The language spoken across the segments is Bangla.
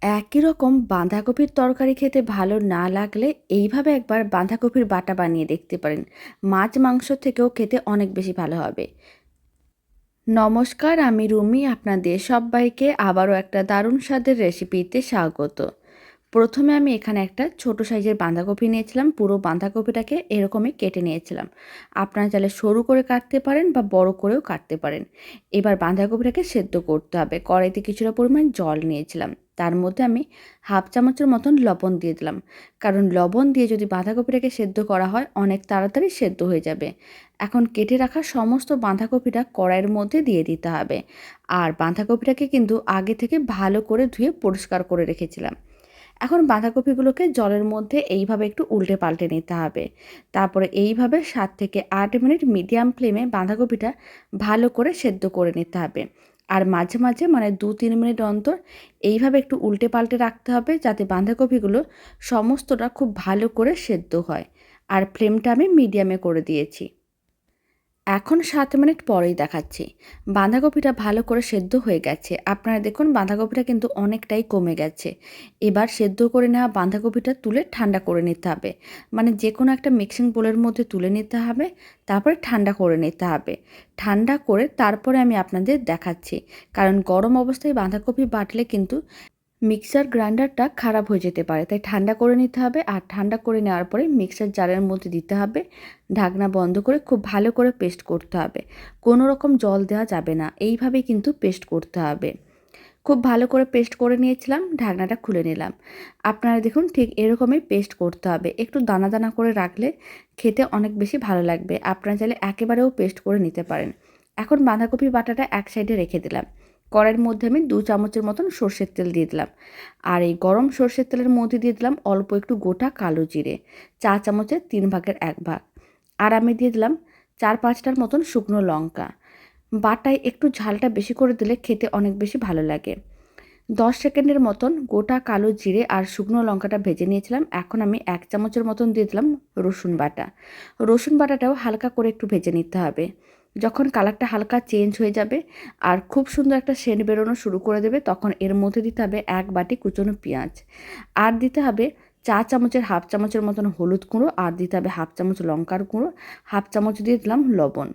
একই রকম বাঁধাকপির তরকারি খেতে ভালো না লাগলে এইভাবে একবার বাঁধাকপির বাটা বানিয়ে দেখতে পারেন। মাছ মাংস থেকেও খেতে অনেক বেশি ভালো হবে। নমস্কার, আমি রুমি। আপনাদের সবাইকে আবারও একটা দারুণ স্বাদের রেসিপিতে স্বাগত। প্রথমে আমি এখানে একটা ছোট সাইজের বাঁধাকপি নিয়েছিলাম। পুরো বাঁধাকপিটাকে এরকমই কেটে নিয়েছিলাম। আপনারা চাইলে সরু করে কাটতে পারেন বা বড় করেও কাটতে পারেন। এবার বাঁধাকপিটাকে সেদ্ধ করতে হবে। কড়াইতে কিছুটা পরিমাণ জল নিয়েছিলাম। তার মধ্যে আমি হাফ চামচের মতন লবণ দিয়ে দিলাম। কারণ লবণ দিয়ে যদি বাঁধাকপিটাকে সেদ্ধ করা হয় অনেক তাড়াতাড়ি সেদ্ধ হয়ে যাবে। এখন কেটে রাখা সমস্ত বাঁধাকপিটা কড়াইয়ের মধ্যে দিয়ে দিতে হবে। আর বাঁধাকপিটাকে কিন্তু আগে থেকে ভালো করে ধুয়ে পরিষ্কার করে রেখেছিলাম। এখন বাঁধাকপিগুলোকে জলের মধ্যে এইভাবে একটু উল্টে পাল্টে নিতে হবে। তারপরে এইভাবে 7 থেকে 8 মিনিট মিডিয়াম ফ্লেমে বাঁধাকপিটা ভালো করে সেদ্ধ করে নিতে হবে। আর মাঝে মাঝে মানে 2-3 মিনিট অন্তর এইভাবে একটু উল্টে পাল্টে রাখতে হবে, যাতে বাঁধাকপিগুলো সমস্তটা খুব ভালো করে সেদ্ধ হয়। আর ফ্লেমটা আমি মিডিয়ামে করে দিয়েছি। এখন 7 মিনিট পরেই দেখাচ্ছি। বাঁধাকপিটা ভালো করে সেদ্ধ হয়ে গেছে। আপনারা দেখুন বাঁধাকপিটা কিন্তু অনেকটাই কমে গেছে। এবার সেদ্ধ করে নেওয়া বাঁধাকপিটা তুলে ঠান্ডা করে নিতে হবে। মানে যেকোনো একটা মিক্সিং বোলের মধ্যে তুলে নিতে হবে, তারপরে ঠান্ডা করে নিতে হবে। ঠান্ডা করে তারপরে আমি আপনাদের দেখাচ্ছি। কারণ গরম অবস্থায় বাঁধাকপি বাটলে কিন্তু মিক্সার গ্রাইন্ডারটা খারাপ হয়ে যেতে পারে, তাই ঠান্ডা করে নিতে হবে। আর ঠান্ডা করে নেওয়ার পরে মিক্সার জারের মধ্যে দিতে হবে। ঢাকনা বন্ধ করে খুব ভালো করে পেস্ট করতে হবে। কোনো রকম জল দেওয়া যাবে না, এইভাবেই কিন্তু পেস্ট করতে হবে। খুব ভালো করে পেস্ট করে নিয়েছিলাম, ঢাকনাটা খুলে নিলাম। আপনারা দেখুন ঠিক এরকমই পেস্ট করতে হবে। একটু দানা দানা করে রাখলে খেতে অনেক বেশি ভালো লাগবে। আপনারা চাইলে একেবারেও পেস্ট করে নিতে পারেন। এখন বাঁধাকপি বাটাটা এক সাইডে রেখে দিলাম। কড়াইয়ের মধ্যে আমি 2 চামচের মতন সর্ষের তেল দিয়ে দিলাম। আর এই গরম সর্ষের তেলের মধ্যে দিয়ে দিলাম অল্প একটু গোটা কালো জিরে, 4 চামচের 3 ভাগের 1 ভাগ। আর আমি দিয়ে দিলাম 4-5টার মতন শুকনো লঙ্কা। বাটায় একটু ঝালটা বেশি করে দিলে খেতে অনেক বেশি ভালো লাগে। 10 সেকেন্ডের মতন গোটা কালো জিরে আর শুকনো লঙ্কাটা ভেজে নিয়েছিলাম। এখন আমি 1 চামচের মতন দিয়ে দিলাম রসুন বাটা। রসুন বাটাটাও হালকা করে একটু ভেজে নিতে হবে। যখন কালারটা হালকা চেঞ্জ হয়ে যাবে আর খুব সুন্দর একটা সেন্ট বেরোনো শুরু করে দেবে, তখন এর মধ্যে দিতে হবে 1 বাটি কুচনো পেঁয়াজ। আর দিতে হবে হাফ চামচের মতন হলুদ গুঁড়ো, আর দিতে হবে হাফ চামচ লঙ্কার গুঁড়ো, হাফ চামচ দিয়ে দিলাম লবণ।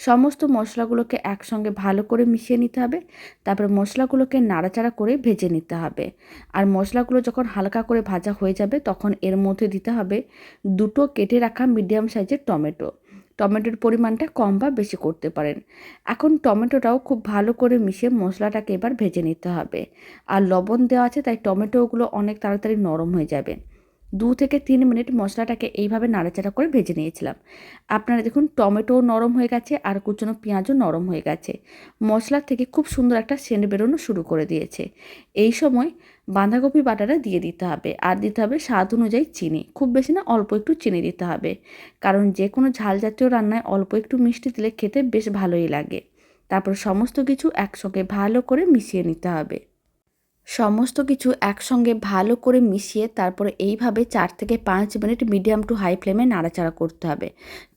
সমস্ত মশলাগুলোকে একসঙ্গে ভালো করে মিশিয়ে নিতে হবে। তারপর মশলাগুলোকে নাড়াচাড়া করে ভেজে নিতে হবে। আর মশলাগুলো যখন হালকা করে ভাজা হয়ে যাবে তখন এর মধ্যে দিতে হবে 2টো কেটে রাখা মিডিয়াম সাইজের টমেটো। টমেটোর পরিমাণটা কম বা বেশি করতে পারেন। এখন টমেটোটাও খুব ভালো করে মিশিয়ে মশলাটাকে এবার ভেজে নিতে হবে। আর লবণ দেওয়া আছে তাই টমেটোগুলো অনেক তাড়াতাড়ি নরম হয়ে যাবে। 2 থেকে 3 মিনিট মশলাটাকে এইভাবে নাড়াচাড়া করে ভেজে নিয়েছিলাম। আপনারা দেখুন টমেটোও নরম হয়ে গেছে আর কুচনো পেঁয়াজও নরম হয়ে গেছে। মশলা থেকে খুব সুন্দর একটা সেন্ট বেরোনো শুরু করে দিয়েছে। এই সময় বাঁধাকপি বাটাটা দিয়ে দিতে হবে। আর দিতে হবে স্বাদ অনুযায়ী চিনি। খুব বেশি না, অল্প একটু চিনি দিতে হবে। কারণ যে কোনো ঝাল জাতীয় রান্নায় অল্প একটু মিষ্টি দিলে খেতে বেশ ভালোই লাগে। তারপর সমস্ত কিছু একসঙ্গে ভালো করে মিশিয়ে নিতে হবে। সমস্ত কিছু একসঙ্গে ভালো করে মিশিয়ে তারপরে এইভাবে 4 থেকে 5 মিনিট মিডিয়াম টু হাই ফ্লেমে নাড়াচাড়া করতে হবে।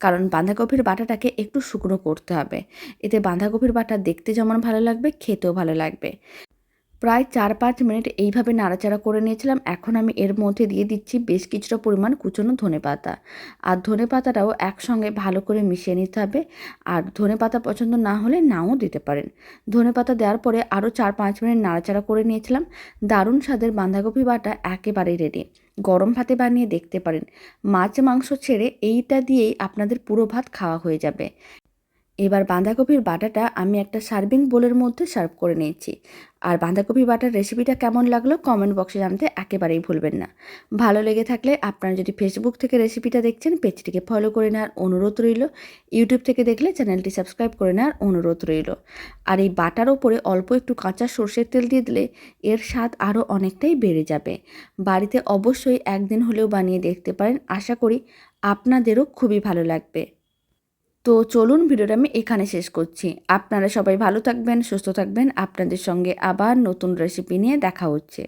কারণ বাঁধাকপির বাটাটাকে একটু শুকনো করতে হবে। এতে বাঁধাকপির বাটা দেখতে যেমন ভালো লাগবে, খেতেও ভালো লাগবে। প্রায় 4-5 মিনিট এইভাবে নাড়াচাড়া করে নিয়েছিলাম। এখন আমি এর মধ্যে দিয়ে দিচ্ছি বেশ কিছুটা পরিমাণ কুচনো ধনেপাতা। আর ধনেপাতাটাও একসঙ্গে ভালো করে মিশিয়ে নিতে হবে। আর ধনেপাতা পছন্দ না হলে নাও দিতে পারেন। ধনেপাতা দেওয়ার পরে আরও 4-5 মিনিট নাড়াচাড়া করে নিয়েছিলাম। দারুণ স্বাদের বাঁধাকপি বাটা একেবারেই রেডি। গরম ভাতে বানিয়ে দেখতে পারেন। মাছ মাংস ছেড়ে এইটা দিয়েই আপনাদের পুরো ভাত খাওয়া হয়ে যাবে। এবার বাঁধাকপির বাটাটা আমি একটা সার্ভিং বোলের মধ্যে সার্ভ করে নিয়েছি। আর বাঁধাকপি বাটার রেসিপিটা কেমন লাগলো কমেন্ট বক্সে জানাতে একেবারেই ভুলবেন না। ভালো লেগে থাকলে আপনারা যদি ফেসবুক থেকে রেসিপিটা দেখছেন পেজটিকে ফলো করে নেওয়ার অনুরোধ রইল। ইউটিউব থেকে দেখলে চ্যানেলটি সাবস্ক্রাইব করে নেওয়ার অনুরোধ রইল। আর এই বাটার ওপরে অল্প একটু কাঁচা সর্ষের তেল দিয়ে দিলে এর স্বাদ আরও অনেকটাই বেড়ে যাবে। বাড়িতে অবশ্যই একদিন হলেও বানিয়ে দেখতে পারেন। আশা করি আপনাদেরও খুবই ভালো লাগবে। তো চলুন ভিডিওটা আমি এখানে শেষ করছি। আপনারা সবাই ভালো থাকবেন, সুস্থ থাকবেন। আপনাদের সঙ্গে আবার নতুন রেসিপি নিয়ে দেখা হচ্ছে।